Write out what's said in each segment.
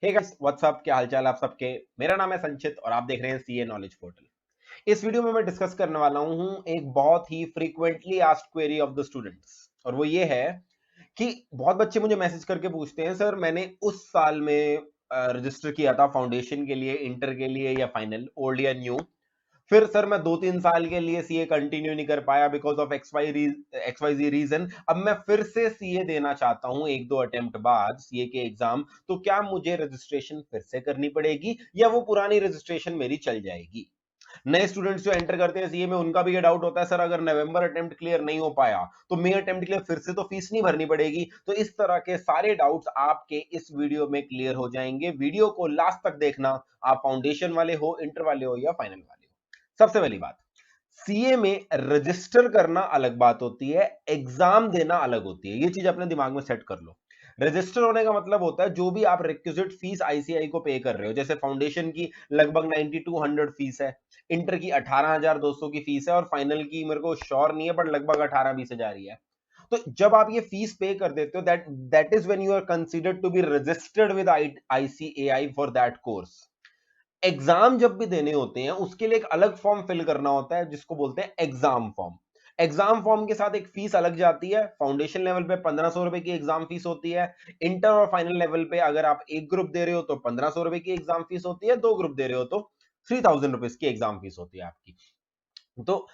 Hey guys what's up, क्या हालचाल आप सबके। मेरा नाम है संचित और आप देख रहे हैं सीए नॉलेज पोर्टल। इस वीडियो में मैं डिस्कस करने वाला हूं एक बहुत ही frequently asked query of the students, और वो ये है कि बहुत बच्चे मुझे मैसेज करके पूछते हैं, सर मैंने उस साल में रजिस्टर किया था फाउंडेशन के लिए, इंटर के लिए या फाइनल, ओल्ड या न्यू। फिर सर मैं 2-3 साल के लिए सीए कंटिन्यू नहीं कर पाया because of X Y Z reason. अब मैं फिर से सीए देना चाहता हूं एक दो अटेम्प्ट बाद सीए के एग्जाम, तो क्या मुझे रजिस्ट्रेशन फिर से करनी पड़ेगी या वो पुरानी रजिस्ट्रेशन मेरी चल जाएगी। नए स्टूडेंट्स जो एंटर करते हैं सीए में, उनका भी ये डाउट होता है, सर अगर नवंबर अटेम्प्ट क्लियर नहीं हो पाया तो मई अटेम्प्ट के लिए फिर से तो फीस नहीं भरनी पड़ेगी। तो इस तरह के सारे डाउट्स आपके इस वीडियो में क्लियर हो जाएंगे। वीडियो को लास्ट तक देखना, आप फाउंडेशन वाले हो, इंटर वाले हो या फाइनल वाले हो। सबसे पहली बात, सीए में रजिस्टर करना अलग बात होती है, एग्जाम देना अलग होती है। ये चीज अपने दिमाग में सेट कर लो। रजिस्टर होने का मतलब होता है जो भी आप रिक्विजिट फीस आईसीआई को पे कर रहे हो, जैसे फाउंडेशन की लगभग 9200 फीस है, इंटर की 18200 की फीस है, और फाइनल की मेरे को श्योर नहीं है बट लगभग 18-20 हजार ही है। तो जब आप ये फीस पे कर देते हो, that is when you are considered to be registered with ICAI for that course. Exam जब भी देने होते हैं उसके लिए एक अलग फॉर्म फिल करना होता है जिसको बोलते हैं एग्जाम फॉर्म। एग्जाम फॉर्म के साथ एक फीस अलग जाती है। फाउंडेशन लेवल पे 1500 रुपए की एग्जाम फीस होती है। इंटर और फाइनल लेवल पे अगर आप एक ग्रुप दे रहे हो तो 1500 रुपए की एग्जाम फीस होती है, दो ग्रुप दे रहे हो तो 3000 रुपीज की एग्जाम फीस होती है आपकी। तो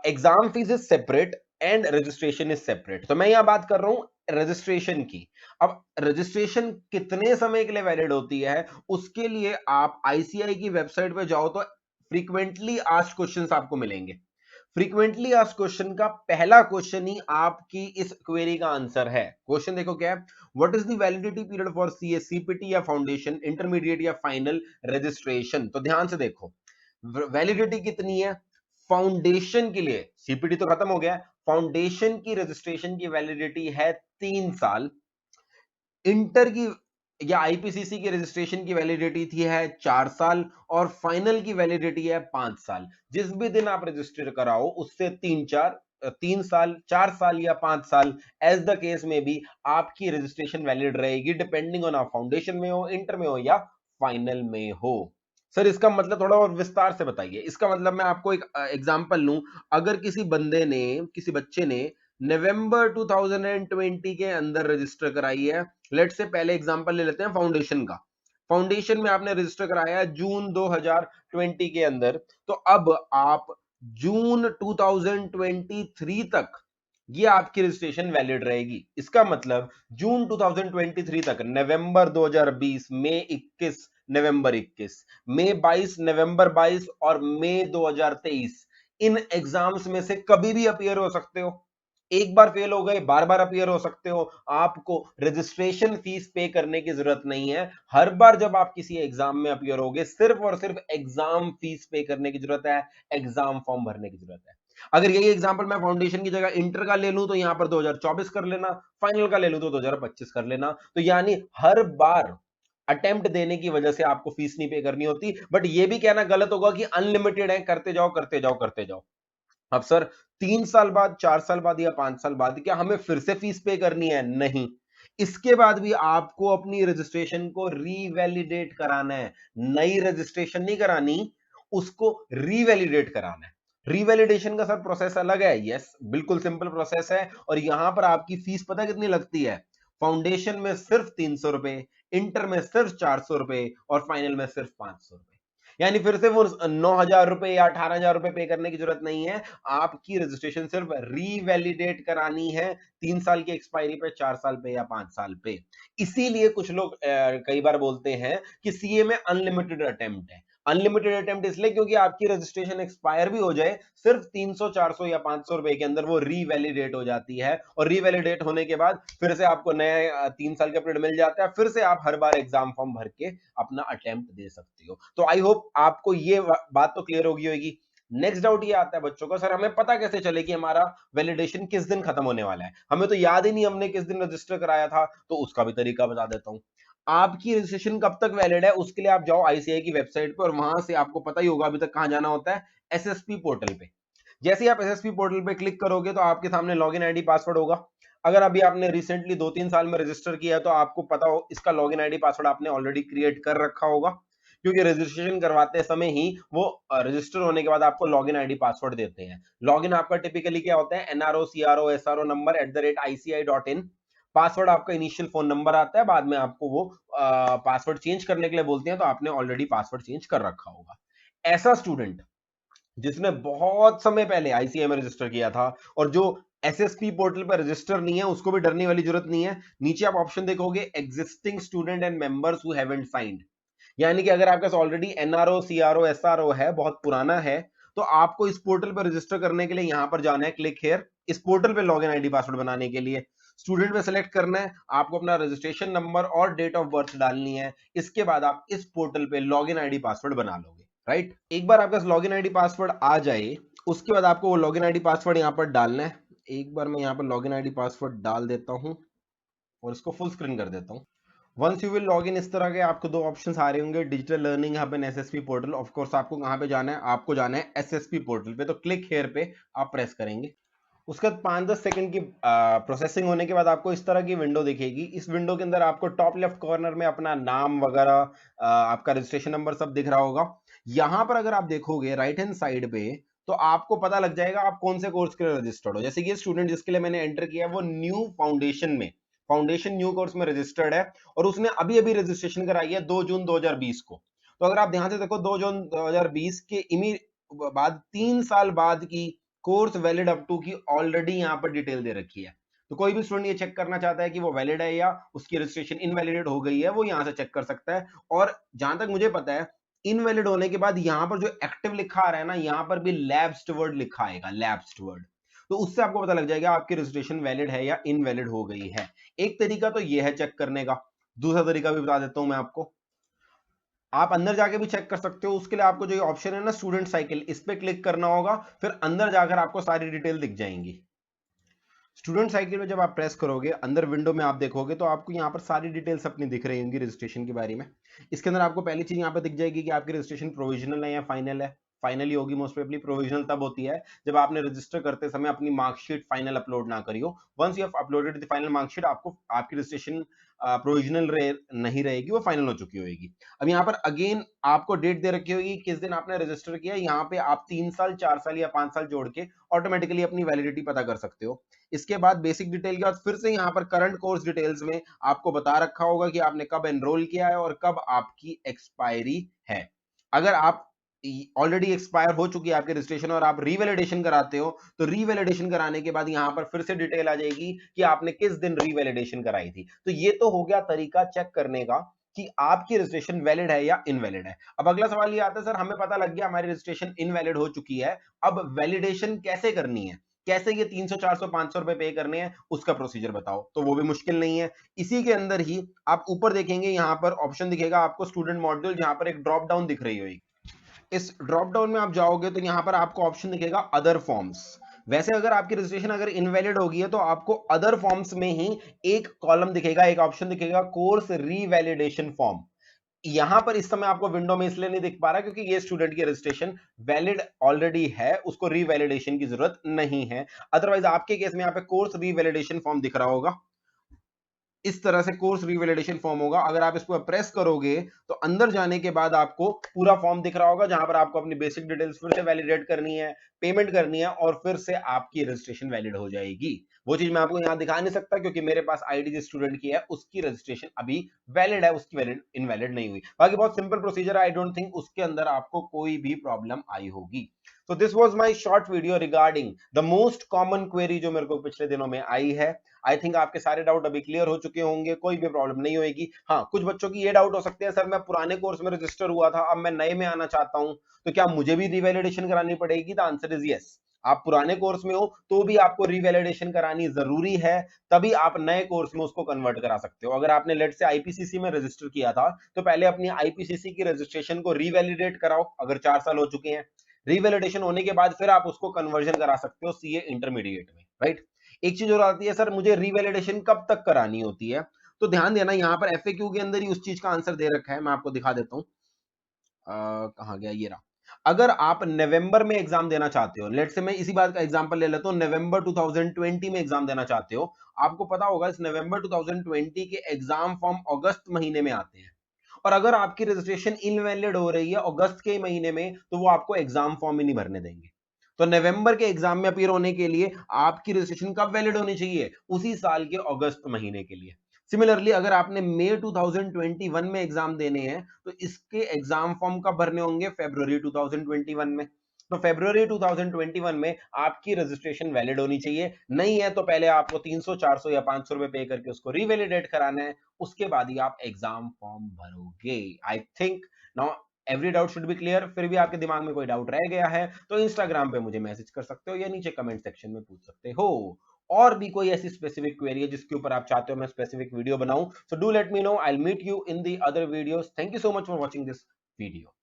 exam fees is separate and registration is separate. तो मैं यहां बात कर रहा हूं रजिस्ट्रेशन की। अब रजिस्ट्रेशन कितने समय के लिए वैलिड होती है, उसके लिए आप आईसीआई की वेबसाइट पे जाओ तो फ्रीक्वेंटली आस्क्ड क्वेश्चंस आपको मिलेंगे। फ्रीक्वेंटली आस्क्ड क्वेश्चन का पहला क्वेश्चन ही आपकी इस क्वेरी का आंसर है। क्वेश्चन देखो क्या है, what is the validity period for CA, CPT या फाउंडेशन, इंटरमीडिएट या फाइनल रजिस्ट्रेशन। तो ध्यान से देखो, वैलिडिटी कितनी है फाउंडेशन के लिए। सीपीटी तो खत्म हो गया, फाउंडेशन की रजिस्ट्रेशन की वैलिडिटी है 3 साल। इंटर की या आईपीसीसी की रजिस्ट्रेशन की वैलिडिटी थी है 4 साल, और फाइनल की वैलिडिटी है 5 साल। जिस भी दिन आप रजिस्टर कराओ उससे 3 साल, 4 साल या 5 साल, एज द केस में भी आपकी रजिस्ट्रेशन वैलिड रहेगी, डिपेंडिंग ऑन आप फाउंडेशन में हो, इंटर में हो या फाइनल में हो। सर इसका मतलब थोड़ा और विस्तार से बताइए। इसका मतलब मैं आपको एक एग्जांपल लूं। अगर किसी बच्चे ने नवंबर 2020 के अंदर रजिस्टर कराई है, लेट से पहले एग्जांपल ले लेते हैं फाउंडेशन का। फाउंडेशन में आपने रजिस्टर कराया है जून 2020 के अंदर, तो अब आप जून 2023 तक ये आपकी रजिस्ट्रेशन वैलिड रहेगी। इसका मतलब जून 2023 तक, नवंबर 2020, मई 21, नवंबर 21, मई 22, नवंबर 22 और मई 2023, इन एग्जाम्स में से कभी भी अपीयर हो सकते हो। एक बार फेल हो गए, बार बार अपीयर हो सकते हो। आपको रजिस्ट्रेशन फीस पे करने की जरूरत नहीं है। हर बार जब आप किसी एग्जाम में अपीयर होगे, सिर्फ और सिर्फ एग्जाम फीस पे करने की जरूरत है, एग्जाम फॉर्म भरने की जरूरत है। अगर यही एग्जांपल मैं फाउंडेशन की जगह इंटर का ले लूं तो यहां पर 2024 कर लेना, फाइनल का ले लूं तो 2025 कर लेना। तो यानी हर बार अटेम्प्ट देने की वजह से आपको फीस नहीं पे करनी होती। बट ये भी कहना गलत होगा कि अनलिमिटेड है, करते जाओ करते जाओ करते जाओ। अब सर 3 साल बाद, 4 साल बाद या 5 साल बाद क्या हमें फिर से फीस पे करनी है? नहीं। इसके बाद भी आपको अपनी रजिस्ट्रेशन को रीवैलिडेट कराना है। नई रजिस्ट्रेशन नहीं करानी, उसको रीवैलिडेट कराना है। रीवैलिडेशन का सर प्रोसेस अलग है। यस, बिल्कुल सिंपल प्रोसेस है। और यहां पर आपकी फीस पता कितनी लगती है? फाउंडेशन में सिर्फ 300 रुपए, इंटर में सिर्फ 400 रुपए और फाइनल में सिर्फ 500 रुपए। यानी फिर से वो 9,000 रुपए या 18,000 रुपए पे करने की जरूरत नहीं है। आपकी रजिस्ट्रेशन सिर्फ रीवैलिडेट करानी है 3 साल की एक्सपायरी पे, 4 साल पे या 5 साल पे। इसीलिए कुछ लोग कई बार बोलते हैं कि सीए में अनलिमिटेड अटेम्प्ट है। अनलिमिटेड अटेम्प्ट इसलिए क्योंकि आपकी रजिस्ट्रेशन एक्सपायर भी हो जाए, सिर्फ 300, 400 या 500 रुपए के अंदर वो रीवैलिडेट हो जाती है। और रीवैलिडेट होने के बाद फिर से आपको नया 3 साल का पीरियड मिल जाता है, फिर से आप हर बार एग्जाम फॉर्म भर के अपना अटेम्प्ट दे सकते हो। तो आई होप आपको ये बात तो क्लियर होगी होगी। नेक्स्ट डाउट ये आता है बच्चों का, सर हमें पता कैसे चले कि हमारा वैलिडेशन किस दिन खत्म होने वाला है? हमें तो याद ही नहीं हमने किस दिन रजिस्टर कराया था। तो उसका भी तरीका बता देता हूं। आपकी रजिस्ट्रेशन कब तक वैलिड है उसके लिए आप जाओ आईसीआई की वेबसाइट पे, और वहां से आपको पता ही होगा अभी तक कहां जाना होता है, एसएसपी पोर्टल पे। जैसे ही आप एसएसपी पोर्टल पे क्लिक करोगे तो आपके सामने लॉगिन आईडी पासवर्ड होगा। अगर अभी आपने रिसेंटली 2-3 साल में रजिस्टर किया है तो आपको पता हो इसका लॉगिन आईडी पासवर्ड आपने ऑलरेडी क्रिएट कर रखा होगा, क्योंकि रजिस्ट्रेशन करवाते समय ही वो रजिस्टर होने के बाद आपको लॉगिन आईडी पासवर्ड देते हैं। लॉगिन आपका टिपिकली क्या होता है, NRO CRO SRO number @ICI.in, password आपका इनिशियल फोन नंबर आता है, बाद में आपको वो पासवर्ड चेंज करने के लिए बोलते हैं, तो आपने ऑलरेडी पासवर्ड चेंज कर रखा होगा। ऐसा स्टूडेंट जिसने बहुत समय पहले आईसीआई में रजिस्टर किया था और जो एसएसपी पोर्टल पर रजिस्टर नहीं है, उसको भी डरने वाली जरूरत नहीं है। नीचे आप ऑप्शन देखोगे existing student and members who haven't signed, यानी कि अगर आपके पास ऑलरेडी एनआरओ सीआरओ एसआरओ है, बहुत पुराना है, तो आपको इस पोर्टल पर रजिस्टर करने के लिए यहां पर जाना है, क्लिक हियर, इस पोर्टल पे लॉगिन आईडी पासवर्ड बनाने के लिए स्टूडेंट पे सेलेक्ट करना है, आपको अपना रजिस्ट्रेशन नंबर और डेट ऑफ बर्थ डालनी है। इसके बाद आप इस पोर्टल पे लॉगिन आईडी पासवर्ड बना लोगे, राइट। एक बार आपका लॉगिन आईडी पासवर्ड आ जाए, उसके बाद आपको वो लॉगिन आईडी पासवर्ड यहाँ पर डालना है। एक बार मैं यहाँ पर लॉगिन आईडी पासवर्ड डाल देता हूँ और इसको फुल स्क्रीन कर देता हूँ। Once you will log in, इस तरह के आपको दो ऑप्शंस आ रहे होंगे, digital learning hub and SSP portal. Of course आपको कहाँ पे जाना है, आपको जाना है एसएसपी पोर्टल पे, तो क्लिक हेयर पे आप प्रेस करेंगे। उसके बाद 5-10 सेकंड की प्रोसेसिंग होने के बाद आपको इस तरह की विंडो दिखेगी। इस विंडो के अंदर आपको टॉप लेफ्ट कॉर्नर में अपना नाम वगैरह, आपका रजिस्ट्रेशन नंबर सब दिख रहा होगा। यहां पर अगर आप देखोगे राइट हैंड साइड पे, तो आपको पता लग जाएगा आप कौन से कोर्स के लिए रजिस्टर्ड हो। जैसे कि स्टूडेंट जिसके लिए मैंने एंटर किया है वो न्यू फाउंडेशन में, फाउंडेशन न्यू कोर्स में रजिस्टर्ड है और उसने अभी अभी रजिस्ट्रेशन कराई है 2 जून 2020 को। तो अगर आप ध्यान से देखो 2 जून 2020 के बाद 3 साल बाद की कोर्स वैलिड अप टू की ऑलरेडी यहाँ पर डिटेल दे रखी है। तो कोई भी स्टूडेंट ये चेक करना चाहता है कि वो वैलिड है या उसकी रजिस्ट्रेशन इनवैलिड हो गई है, वो यहाँ से चेक कर सकता है। और जहां तक मुझे पता है, इनवैलिड होने के बाद यहाँ पर जो एक्टिव लिखा आ रहा है ना, यहाँ पर भी लैप्स्ड वर्ड लिखा आएगा, लैप्स्ड वर्ड। तो उससे आपको पता लग जाएगा आपकी रजिस्ट्रेशन वैलिड है या इनवैलिड हो गई है। एक तरीका तो ये है चेक करने का, दूसरा तरीका भी बता देता हूं मैं आपको। आप अंदर जाके भी चेक कर सकते हो। उसके लिए आपको जो ये ऑप्शन है ना स्टूडेंट साइकिल, इस पे क्लिक करना होगा, फिर अंदर जाकर आपको सारी डिटेल दिख जाएंगी। स्टूडेंट साइकिल में जब आप प्रेस करोगे, अंदर विंडो में आप देखोगे तो आपको यहाँ पर सारी डिटेल्स अपनी दिख रही होंगी रजिस्ट्रेशन के बारे में। इसके अंदर आपको पहली चीज यहाँ पे दिख जाएगी कि आपकी रजिस्ट्रेशन प्रोविजनल है या फाइनल है। फाइनल ही होगी मोस्ट प्रोबेबली, प्रोविजनल तब होती है जब आपने रजिस्टर करते समय अपनी मार्कशीट फाइनल अपलोड ना करी हो। Once you have uploaded the final marksheet, आपको आपकी रजिस्ट्रेशन प्रोविजनल नहीं रहेगी, वो फाइनल हो चुकी होगी। अब यहाँ पर अगेन आपको डेट दे रखी होगी किस दिन आपने रजिस्टर किया। यहाँ पे आप 3 साल 4 साल या 5 साल जोड़ के ऑटोमेटिकली अपनी वैलिडिटी पता कर सकते हो। इसके बाद बेसिक डिटेल के बाद फिर से यहाँ पर करंट कोर्स डिटेल्स में आपको बता रखा होगा कि आपने कब एनरोल किया है और कब आपकी एक्सपायरी है। अगर आप ऑलरेडी एक्सपायर हो चुकी है आपके रजिस्ट्रेशन और आप रीवैलिडेशन कराते हो, तो रीवैलिडेशन कराने के बाद यहाँ पर फिर से डिटेल आ जाएगी कि आपने किस दिन रीवैलिडेशन कराई थी। तो ये तो हो गया तरीका चेक करने का कि आपकी रजिस्ट्रेशन वैलिड है या इनवैलिड है। अब अगला सवाल ये आता है, सर हमें पता लग गया हमारी रजिस्ट्रेशन इनवैलिड हो चुकी है, अब वैलिडेशन कैसे करनी है, कैसे ये 300 400 500 रुपए पे करने हैं, उसका प्रोसीजर बताओ। तो वो भी मुश्किल नहीं है। इसी के अंदर ही आप ऊपर देखेंगे, यहाँ पर ऑप्शन दिखेगा आपको स्टूडेंट मॉड्यूल, जहां पर एक ड्रॉप डाउन दिख रही होगी। इस ड्रॉप डाउन में आप जाओगे तो यहाँ पर आपको ऑप्शन दिखेगा अदर फॉर्म्स। वैसे अगर आपकी रजिस्ट्रेशन अगर इनवैलिड होगी है तो आपको अदर फॉर्म्स में ही एक कॉलम दिखेगा, एक ऑप्शन दिखेगा कोर्स रीवैलिडेशन फॉर्म। यहां पर इस समय आपको विंडो में इसलिए नहीं दिख पा रहा क्योंकि ये स्टूडेंट की रजिस्ट्रेशन वैलिड ऑलरेडी है, उसको रीवैलिडेशन की जरूरत नहीं है। अदरवाइज आपके केस में यहाँ पे कोर्स रीवैलिडेशन फॉर्म दिख रहा होगा, इस तरह से कोर्स रीवैलिडेशन फॉर्म होगा। अगर आप इसको प्रेस करोगे तो अंदर जाने के बाद आपको पूरा फॉर्म दिख रहा होगा, जहां पर आपको अपनी बेसिक डिटेल्स फिर से वैलिडेट करनी है, पेमेंट करनी है और फिर से आपकी रजिस्ट्रेशन वैलिड हो जाएगी। वो चीज मैं आपको यहां दिखा नहीं सकता क्योंकि मेरे पास आईडी जिस स्टूडेंट की है उसकी रजिस्ट्रेशन अभी वैलिड है, उसकी वैलिड इनवैलिड नहीं हुई। बाकी बहुत सिंपल प्रोसीजर है, आई डोंट थिंक उसके अंदर आपको कोई भी प्रॉब्लम आई होगी। So this was my short video regarding the most common query जो मेरे को पिछले दिनों में आई है। आई थिंक आपके सारे डाउट अभी क्लियर हो चुके होंगे, कोई भी प्रॉब्लम नहीं होगी। हाँ, कुछ बच्चों की ये डाउट हो सकते हैं, सर मैं पुराने कोर्स में रजिस्टर हुआ था, अब मैं नए में आना चाहता हूं, तो क्या मुझे भी रिवैलिडेशन करानी पड़ेगी? The answer is yes. आप पुराने कोर्स में हो तो भी आपको रिवैलिडेशन करानी जरूरी है, तभी आप नए कोर्स में उसको कन्वर्ट करा सकते हो। अगर आपने लेट से आईपीसीसी में रजिस्टर किया था तो पहले अपनी आईपीसीसी की रजिस्ट्रेशन को रिवैलिडेट कराओ, अगर 4 साल हो चुके हैं। रिवैलिडेशन होने के बाद फिर आप उसको कन्वर्जन करा सकते हो सीए इंटरमीडिएट में, राइट। एक चीज और आती है, सर मुझे रिवैलिडेशन कब तक करानी होती है? तो ध्यान देना, यहाँ पर एफएक्यू के अंदर ही उस चीज का आंसर दे रखा है, मैं आपको दिखा देता हूँ। कहाँ गया, ये रहा। अगर आप नवंबर में एग्जाम देना चाहते हो, लेट्स से मैं इसी बात का एग्जांपल ले लेता हूं, नवंबर 2020 में एग्जाम देना चाहते हो, आपको पता होगा इस नवंबर 2020 के एग्जाम फॉर्म अगस्त महीने में आते हैं, और अगर आपकी रजिस्ट्रेशन इनवैलिड हो रही है अगस्त के महीने में, तो वो आपको एग्जाम फॉर्म ही नहीं भरने देंगे। तो नवंबर के एग्जाम में अपीयर होने के लिए आपकी रजिस्ट्रेशन कब वैलिड होनी चाहिए? उसी साल के अगस्त महीने के लिए। सिमिलरली अगर आपने मई 2021 में एग्जाम देने हैं, तो इसके एग्जाम फॉर्म कब भरने होंगे? फरवरी 2021 में। तो फरवरी 2021 में आपकी रजिस्ट्रेशन वैलिड होनी चाहिए। नहीं है तो पहले आपको 300, 400 या 500 रुपए पे करके उसको रिवैलिडेट कराना है, उसके बाद ही आप एग्जाम फॉर्म भरोगे। I think now every doubt should be clear. फिर भी आपके दिमाग में कोई डाउट रह गया है तो इंस्टाग्राम पे मुझे मैसेज कर सकते हो या नीचे कमेंट सेक्शन में पूछ सकते हो। और भी कोई ऐसी स्पेसिफिक क्वेरी है जिसके ऊपर आप चाहते हो मैं स्पेसिफिक वीडियो बनाऊं, so do let me know. I will meet you in the other videos. Thank you so much for watching this video.